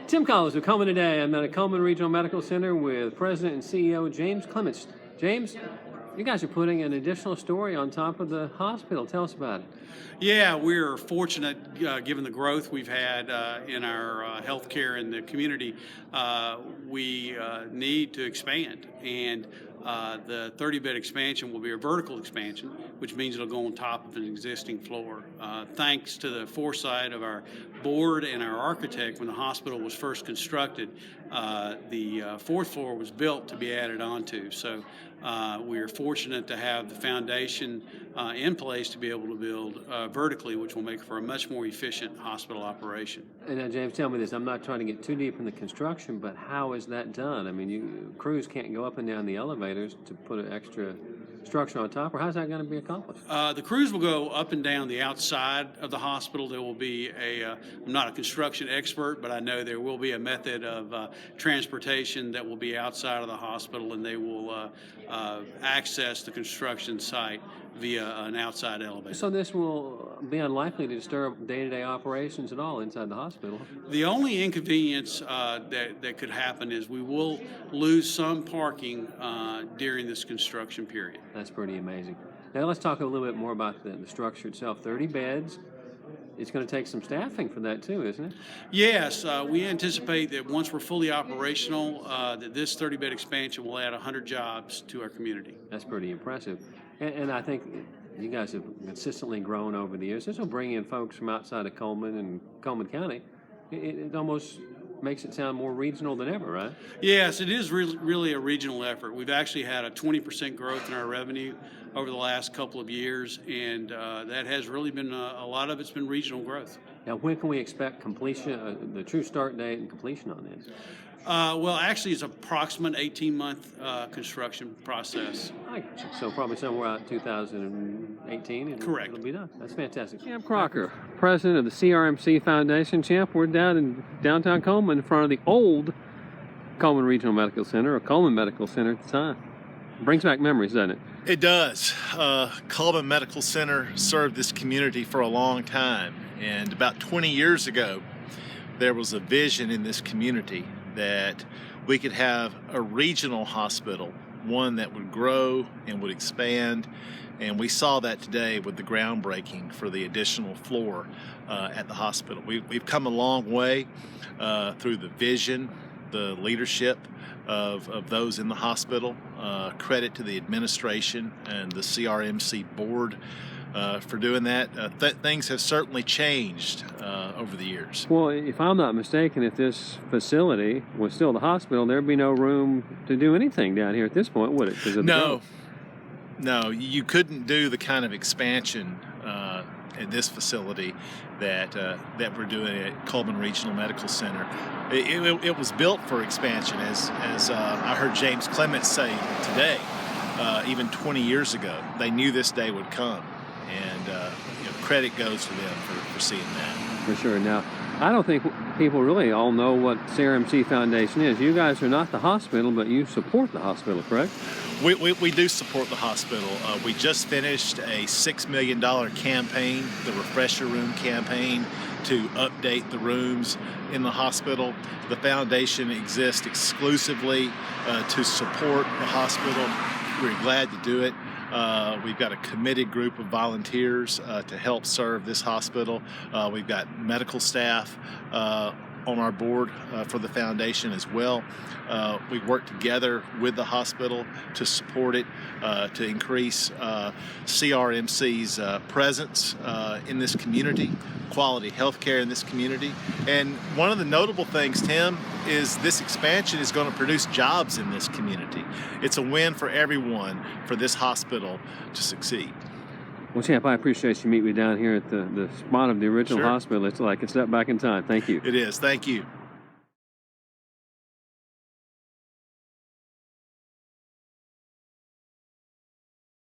Tim Collins with Cullman today. I'm at a Cullman Regional Medical Center with President and CEO James Clements. James, you guys are putting an additional story on top of the hospital. Tell us about it. Yeah, we're fortunate given the growth we've had in our healthcare in the community. We need to expand, and the 30-bed expansion will be a vertical expansion, which means it'll go on top of an existing floor. Thanks to the foresight of our board and our architect, when the hospital was first constructed, the fourth floor was built to be added onto. So we are fortunate to have the foundation in place to be able to build vertically, which will make for a much more efficient hospital operation. And now, James, tell me this. I'm not trying to get too deep in the construction, but how is that done? I mean, crews can't go up and down the elevators to put an extra structure on top, or how's that going to be accomplished? The crews will go up and down the outside of the hospital. There will be I'm not a construction expert, but I know there will be a method of transportation that will be outside of the hospital, and they will access the construction site via an outside elevator. So this will be unlikely to disturb day-to-day operations at all inside the hospital? The only inconvenience that could happen is we will lose some parking during this construction period. That's pretty amazing. Now let's talk a little bit more about the structure itself. 30 beds. It's going to take some staffing for that too, isn't it? Yes, we anticipate that once we're fully operational, that this 30-bed expansion will add 100 jobs to our community. That's pretty impressive. And I think you guys have consistently grown over the years. This will bring in folks from outside of Cullman and Cullman County. It almost makes it sound more regional than ever, right? Yes, it is really a regional effort. We've actually had a 20% growth in our revenue over the last couple of years, and that has really been a lot of it's been regional growth. Now, when can we expect completion, the true start date and completion on this? Well, actually, it's approximate 18-month construction process. I got you. So probably somewhere out in 2018. Correct. It'll be done. That's fantastic. Champ Crocker, president of the CRMC Foundation. Champ, we're down in downtown Cullman in front of the old Cullman Regional Medical Center, or Cullman Medical Center at the time. Brings back memories, doesn't it? It does. Cullman Medical Center served this community for a long time, and about 20 years ago, there was a vision in this community that we could have a regional hospital, one that would grow and would expand, and we saw that today with the groundbreaking for the additional floor at the hospital. We've come a long way through the vision, the leadership of those in the hospital. Credit to the administration and the CRMC board for doing that. Things have certainly changed over the years. Well, if I'm not mistaken, if this facility was still the hospital, there'd be no room to do anything down here at this point, would it? No, you couldn't do the kind of expansion in this facility that we're doing at Cullman Regional Medical Center. It was built for expansion, as I heard James Clements say today. Even 20 years ago, they knew this day would come, and credit goes to them for seeing that. For sure. Now, I don't think people really all know what CRMC Foundation is. You guys are not the hospital, but you support the hospital, correct? We do support the hospital. We just finished a $6 million campaign, the Refresher Room campaign, to update the rooms in the hospital. The foundation exists exclusively to support the hospital. We're glad to do it. We've got a committed group of volunteers to help serve this hospital. We've got medical staff on our board for the foundation as well. We work together with the hospital to support it, to increase CRMC's presence in this community, quality health care in this community. And one of the notable things, Tim, is this expansion is going to produce jobs in this community. It's a win for everyone for this hospital to succeed. Well, Champ, I appreciate you meeting me down here at the spot of the original Sure. hospital. It's like a step back in time. Thank you. It is. Thank you.